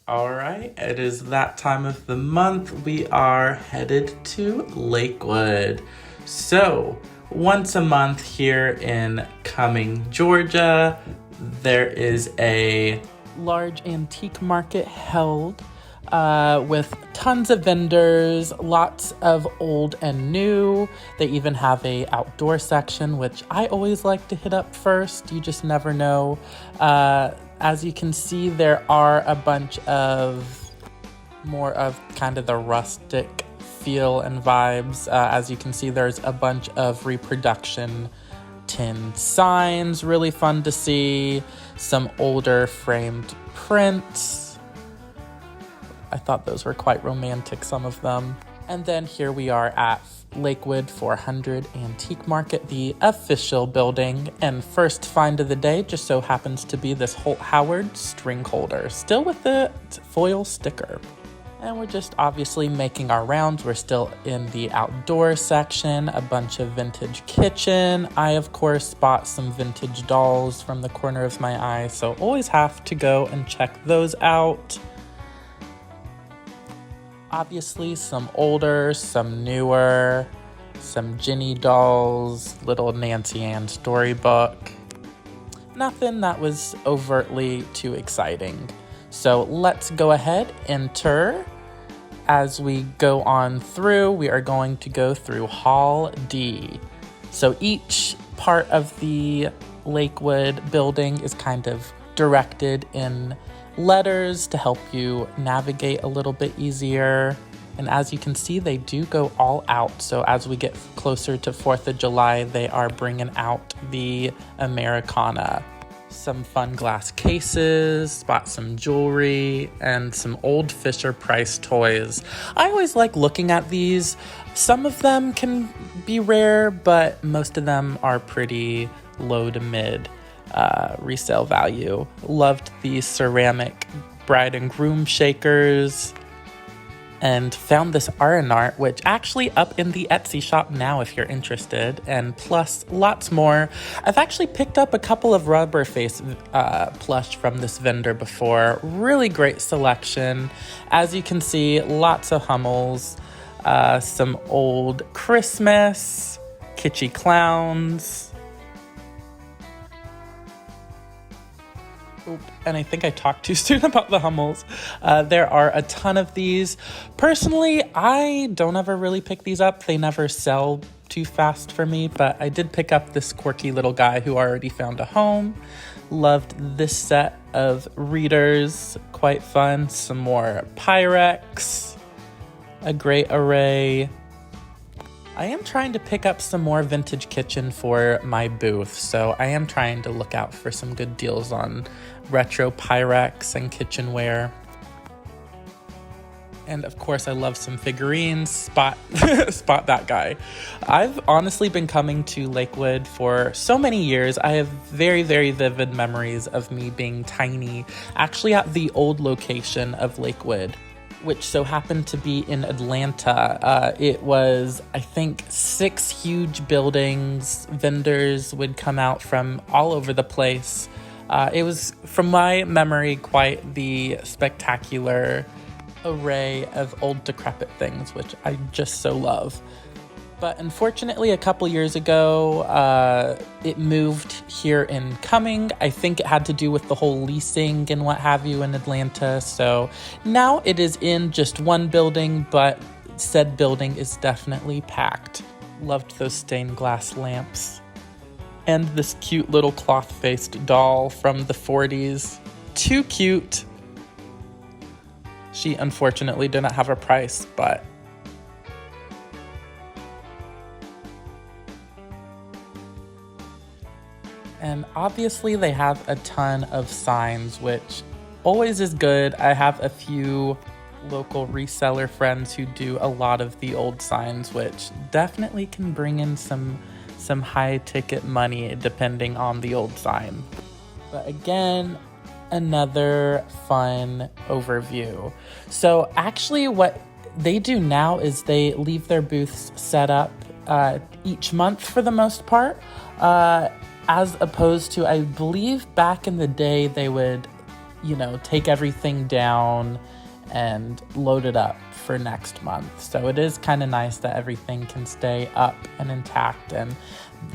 All right, it is that time of the month. We are headed to Lakewood. So, once a month here in Cumming, Georgia, there is a large antique market held with tons of vendors, lots of old and new. They even have a outdoor section, which I always like to hit up first. You just never know. As you can see, there are a bunch of more of kind of the rustic feel and vibes. As you can see, there's a bunch of reproduction tin signs, really fun to see. Some older framed prints. I thought those were quite romantic, some of them. And then here we are at Lakewood 400 Antique Market, the official building, and first find of the day just so happens to be this Holt Howard string holder, still with the foil sticker. And we're just obviously making our rounds. We're still in the outdoor section, a bunch of vintage kitchen. I, of course, bought some vintage dolls from the corner of my eye, so always have to go and check those out. Obviously, some older, some newer, some Ginny dolls, little Nancy Ann storybook. Nothing that was overtly too exciting. So let's go ahead, enter. As we go on through, we are going to go through Hall D. So each part of the Lakewood building is kind of directed in letters to help you navigate a little bit easier. And as you can see, they do go all out. So as we get closer to 4th of July, they are bringing out the Americana. Some fun glass cases, bought some jewelry, and some old Fisher-Price toys. I always like looking at these. Some of them can be rare, but most of them are pretty low to mid resale value. Loved the ceramic bride and groom shakers, and found this art, which actually up in the Etsy shop now if you're interested, and plus lots more. I've actually picked up a couple of rubber face plush from this vendor before. Really great selection. As you can see, lots of Hummels, some old Christmas, kitschy clowns. And I think I talked too soon about the Hummels. There are a ton of these. Personally, I don't ever really pick these up. They never sell too fast for me, but I did pick up this quirky little guy who already found a home. Loved this set of readers, quite fun. Some more Pyrex, a great array. I am trying to pick up some more vintage kitchen for my booth, so I am trying to look out for some good deals on retro Pyrex and kitchenware. And of course, I love some figurines. Spot that guy. I've honestly been coming to Lakewood for so many years. I have very, very vivid memories of me being tiny, actually at the old location of Lakewood, which so happened to be in Atlanta. It was, I think, 6 huge buildings. Vendors would come out from all over the place. It was, from my memory, quite the spectacular array of old decrepit things, which I just so love. But unfortunately, a couple years ago, it moved here in Cumming. I think it had to do with the whole leasing and what have you in Atlanta. So now it is in just one building, but said building is definitely packed. Loved those stained glass lamps. And this cute little cloth-faced doll from the 40s. Too cute. She unfortunately didn't have a price, but and obviously they have a ton of signs, which always is good. I have a few local reseller friends who do a lot of the old signs, which definitely can bring in some high ticket money depending on the old sign. But again, another fun overview. So actually what they do now is they leave their booths set up each month for the most part. As opposed to, I believe back in the day, they would take everything down and load it up for next month. So it is kind of nice that everything can stay up and intact, and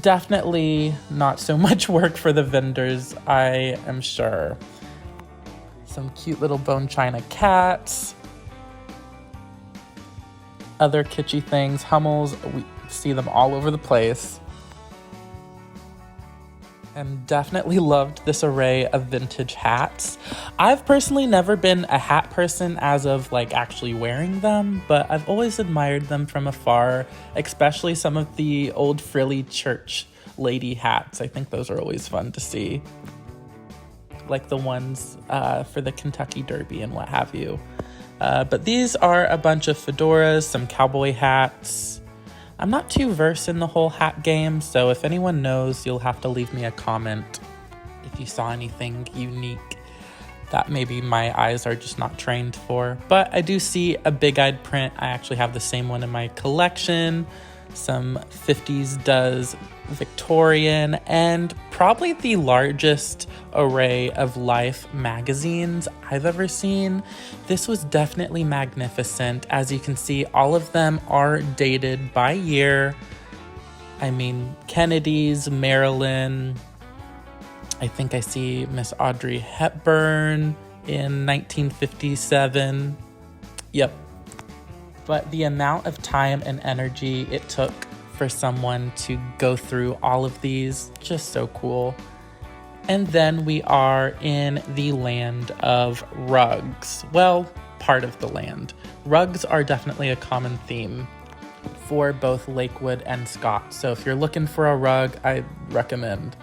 definitely not so much work for the vendors, I am sure. Some cute little bone china cats. Other kitschy things, Hummels, we see them all over the place. And definitely loved this array of vintage hats. I've personally never been a hat person as of actually wearing them, but I've always admired them from afar, especially some of the old frilly church lady hats. I think those are always fun to see. Like the ones for the Kentucky Derby and what have you. But these are a bunch of fedoras, some cowboy hats. I'm not too versed in the whole hat game, so if anyone knows, you'll have to leave me a comment if you saw anything unique that maybe my eyes are just not trained for. But I do see a big-eyed print. I actually have the same one in my collection. Some 50s does Victorian, and probably the largest array of Life magazines I've ever seen. This was definitely magnificent. As you can see, all of them are dated by year. I mean, Kennedy's, Marilyn, I think I see Miss Audrey Hepburn in 1957. Yep. But the amount of time and energy it took for someone to go through all of these, just so cool. And then we are in the land of rugs. Well, part of the land. Rugs are definitely a common theme for both Lakewood and Scott. So if you're looking for a rug, I recommend.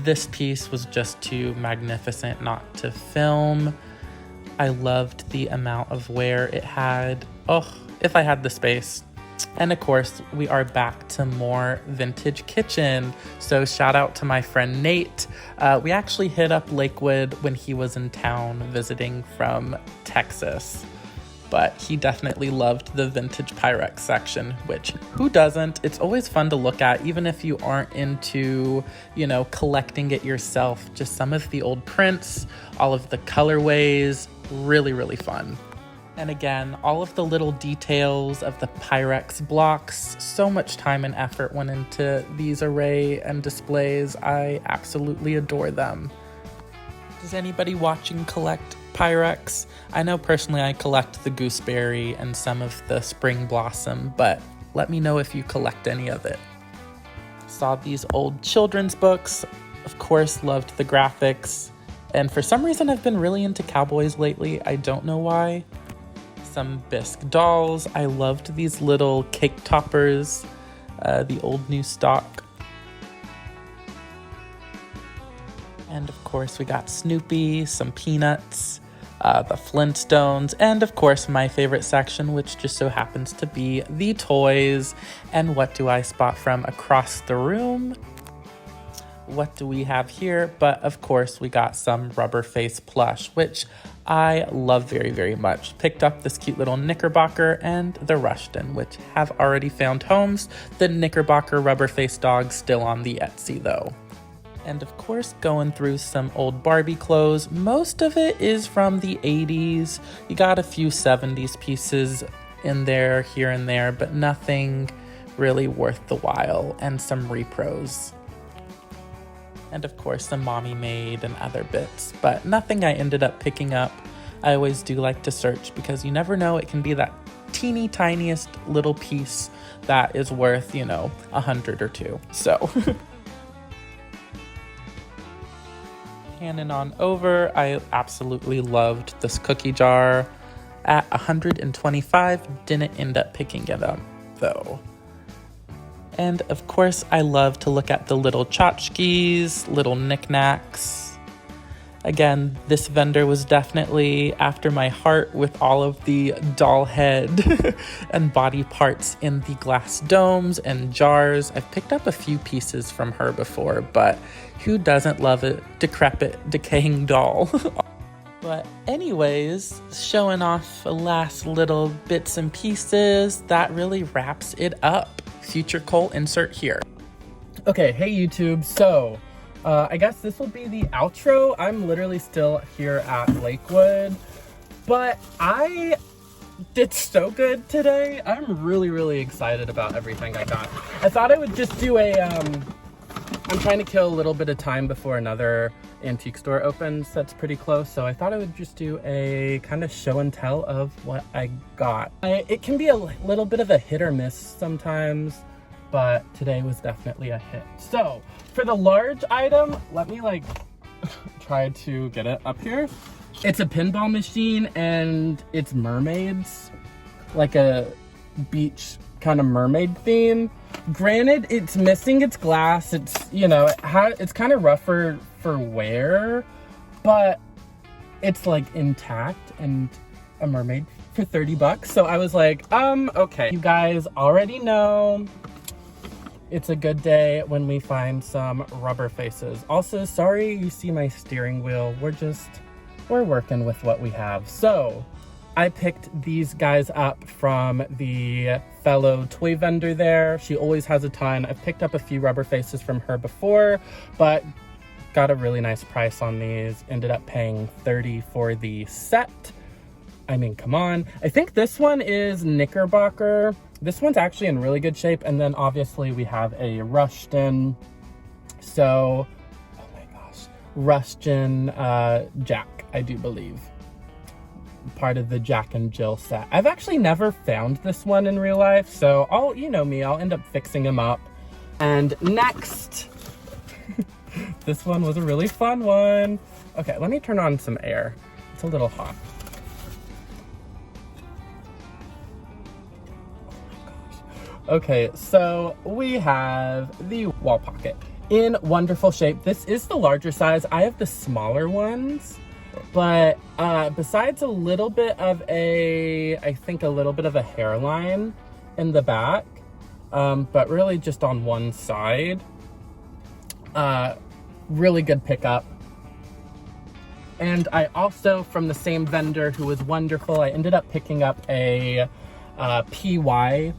This piece was just too magnificent not to film. I loved the amount of wear it had. Oh, if I had the space. And of course, we are back to more vintage kitchen. So shout out to my friend Nate. We actually hit up Lakewood when he was in town visiting from Texas. But he definitely loved the vintage Pyrex section, which who doesn't? It's always fun to look at, even if you aren't into, collecting it yourself. Just some of the old prints, all of the colorways, really, really fun. And again, all of the little details of the Pyrex blocks, so much time and effort went into these array and displays. I absolutely adore them. Does anybody watching collect Pyrex? I know personally I collect the gooseberry and some of the spring blossom, but let me know if you collect any of it. Saw these old children's books, of course loved the graphics, and for some reason I've been really into cowboys lately. I don't know why. Some bisque dolls. I loved these little cake toppers, the old new stock. And of course we got Snoopy, some Peanuts, the Flintstones, and of course my favorite section, which just so happens to be the toys. And what do I spot from across the room? What do we have here? But of course we got some rubber face plush, which I love very, very much. Picked up this cute little Knickerbocker and the Rushton, which have already found homes. The Knickerbocker rubber face dog still on the Etsy though. And of course, going through some old Barbie clothes. Most of it is from the 80s. You got a few 70s pieces in there, here and there, but nothing really worth the while, and some repros. And of course, some Mommy Made and other bits, but nothing I ended up picking up. I always do like to search because you never know, it can be that teeny tiniest little piece that is worth, $100 or $2. So handing on over, I absolutely loved this cookie jar at $125. Didn't end up picking it up though. And of course, I love to look at the little tchotchkes, little knickknacks. Again, this vendor was definitely after my heart with all of the doll head and body parts in the glass domes and jars. I've picked up a few pieces from her before, but who doesn't love a decrepit, decaying doll? But anyways, showing off the last little bits and pieces, that really wraps it up. Future Cole insert here. Okay, hey YouTube, so I guess this will be the outro. I'm literally still here at Lakewood, but I did so good today. I'm really excited about everything I got. I thought I would just do a, I'm trying to kill a little bit of time before another antique store opens that's pretty close, so I thought I would just do a kind of show and tell of what I got. It can be a little bit of a hit or miss sometimes, but today was definitely a hit. So for the large item, let me like try to get it up here. It's a pinball machine and it's mermaids, like a beach kind of mermaid theme. Granted, it's missing its glass. It's, you know, it's kind of rougher for wear, but it's like intact and a mermaid for 30 bucks. So I was like, okay. You guys already know it's a good day when we find some rubber faces. Also, sorry you see my steering wheel. We're working with what we have. So I picked these guys up from the fellow toy vendor there. She always has a ton. I've picked up a few rubber faces from her before, but got a really nice price on these. Ended up paying $30 for the set. I mean, come on. I think this one is Knickerbocker. This one's actually in really good shape. And then obviously we have a Rushton. So, oh my gosh, Rushton Jack, I do believe. Part of the Jack and Jill set. I've actually never found this one in real life, so you know me, I'll end up fixing him up. And next, this one was a really fun one. Okay, let me turn on some air. It's a little hot. Okay, so we have the wall pocket in wonderful shape. This is the larger size. I have the smaller ones, but besides a little bit of I think a little bit of a hairline in the back, but really just on one side. Really good pickup. And I also, from the same vendor who was wonderful, I ended up picking up a PY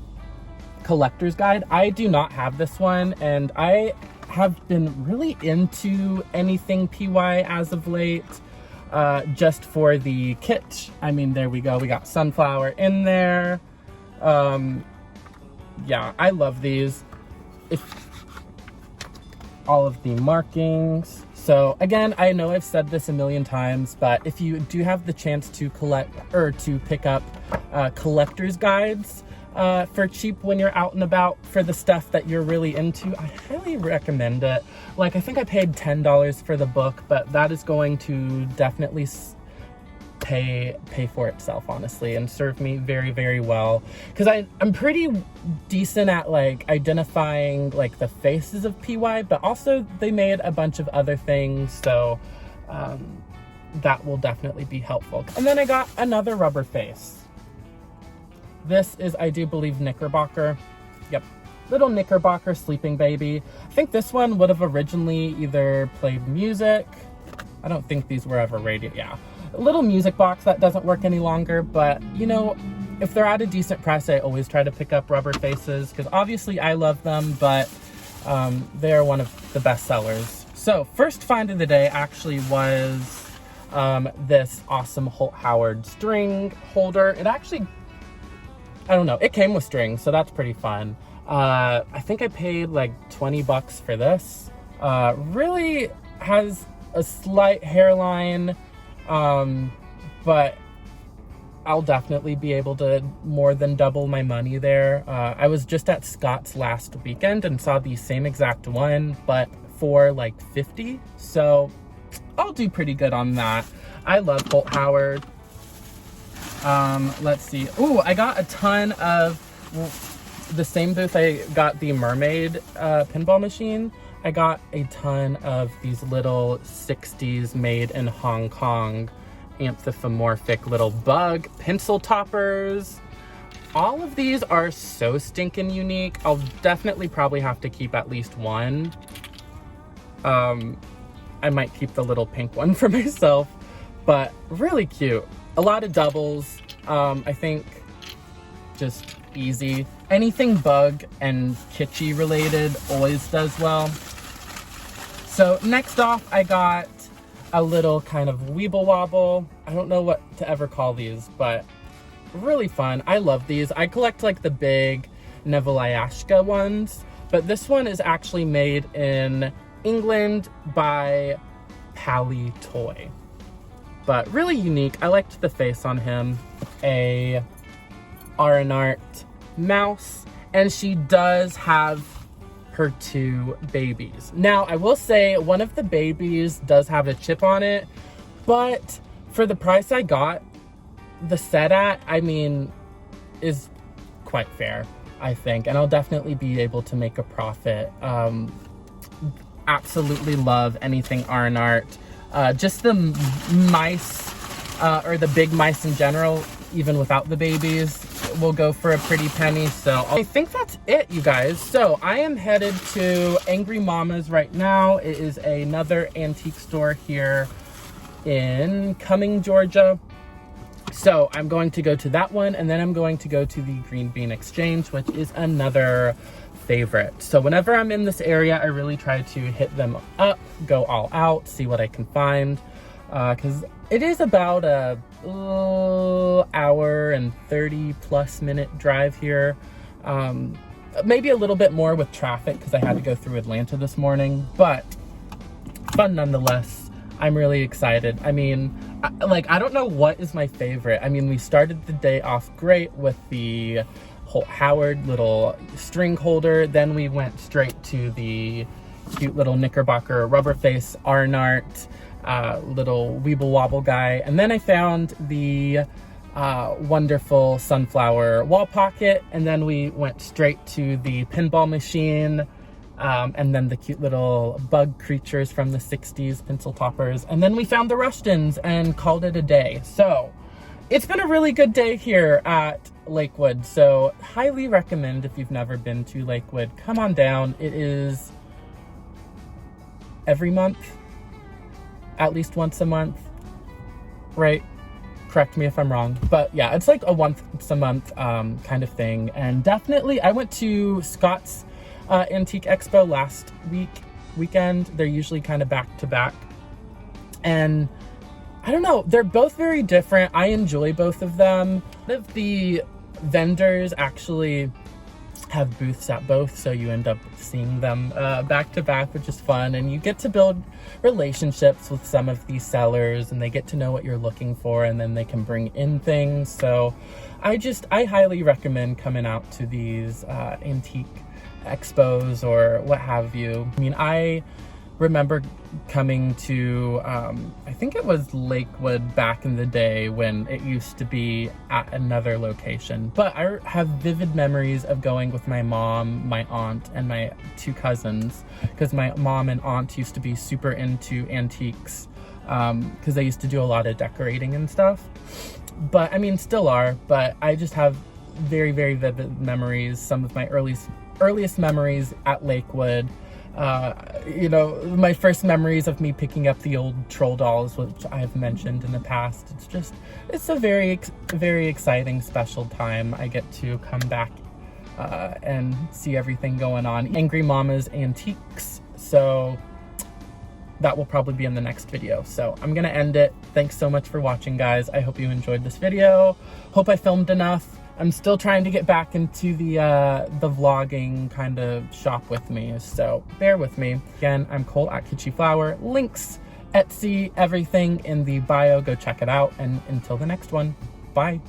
collector's guide. I do not have this one, and I have been really into anything PY as of late, just for the Kitsch. I mean, there we go. We got sunflower in there. Yeah, I love these. All of the markings. So again, I know I've said this a million times, but if you do have the chance to collect or to pick up collector's guides for cheap when you're out and about for the stuff that you're really into, I highly recommend it. Like, I think I paid $10 for the book, but that is going to definitely pay for itself, honestly, and serve me very well, because I'm pretty decent at like identifying like the faces of PY, but also they made a bunch of other things, so that will definitely be helpful. And then I got another rubber face. This is, I do believe, Knickerbocker. Yep, little Knickerbocker sleeping baby. I think this one would have originally either played music. I don't think these were ever rated. Yeah, a little music box that doesn't work any longer, but you know, if they're at a decent price, I always try to pick up rubber faces, because obviously I love them, but they're one of the best sellers. So first find of the day actually was this awesome Holt Howard string holder. It actually, I don't know, it came with strings, so that's pretty fun. I think I paid like 20 bucks for this. Really has a slight hairline, but I'll definitely be able to more than double my money there. I was just at Scott's last weekend and saw the same exact one, but for like 50. So I'll do pretty good on that. I love Holt Howard. Let's see. Ooh, I got a ton of the same booth. I got the Mermaid pinball machine. I got a ton of these little 60s made in Hong Kong anthropomorphic little bug pencil toppers. All of these are so stinking unique. I'll definitely probably have to keep at least one. I might keep the little pink one for myself, but really cute. A lot of doubles. I think just easy. Anything bug and kitschy related always does well. So next off, I got a little kind of weeble wobble. I don't know what to ever call these, but really fun. I love these. I collect like the big Nevelayashka ones, but this one is actually made in England by Pally Toy. But really unique. I liked the face on him. A Aranart mouse, and she does have her 2 babies. Now, I will say one of the babies does have a chip on it, but for the price I got the set at, I mean, is quite fair, I think, and I'll definitely be able to make a profit. Absolutely love anything Aranart. Just the mice, or the big mice in general, even without the babies, will go for a pretty penny. So I think that's it, you guys. So I am headed to Angry Mama's right now. It is another antique store here in Cumming, Georgia. So I'm going to go to that one, and then I'm going to go to the Green Bean Exchange, which is another favorite. So whenever I'm in this area, I really try to hit them up, go all out, see what I can find, because it is about a hour and 30+ minute drive here. Maybe a little bit more with traffic because I had to go through Atlanta this morning, but fun nonetheless. I'm really excited. I mean, I don't know what is my favorite. I mean, we started the day off great with the Howard little string holder. Then we went straight to the cute little Knickerbocker rubber face Aranart little weeble wobble guy. And then I found the wonderful sunflower wall pocket. And then we went straight to the pinball machine. And then the cute little bug creatures from the 60s, pencil toppers. And then we found the Rushtons and called it a day. So it's been a really good day here at Lakewood. So highly recommend, if you've never been to Lakewood, come on down. It is every month, at least once a month, right? Correct me if I'm wrong. But yeah, it's like a once a month kind of thing. And definitely, I went to Scott's Antique Expo last weekend. They're usually kind of back to back, and I don't know, they're both very different. I enjoy both of them. One of the vendors actually have booths at both, so you end up seeing them back to back, which is fun, and you get to build relationships with some of these sellers, and they get to know what you're looking for, and then they can bring in things. So I highly recommend coming out to these antique expos or what have you. I mean, I remember coming to I think it was Lakewood back in the day when it used to be at another location, but I have vivid memories of going with my mom, my aunt, and my 2 cousins, because my mom and aunt used to be super into antiques, because they used to do a lot of decorating and stuff. But I mean, still are, but I just have very, very vivid memories. Some of my earliest memories at Lakewood. You know, my first memories of me picking up the old troll dolls, which I have mentioned in the past. It's a very, very exciting, special time. I get to come back and see everything going on. Angry Mama's Antiques. So that will probably be in the next video. So I'm gonna end it. Thanks so much for watching, guys. I hope you enjoyed this video. Hope I filmed enough. I'm still trying to get back into the vlogging kind of shop with me, so bear with me. Again, I'm Cole at Kitschy Flower. Links, Etsy, everything in the bio. Go check it out, and until the next one, bye.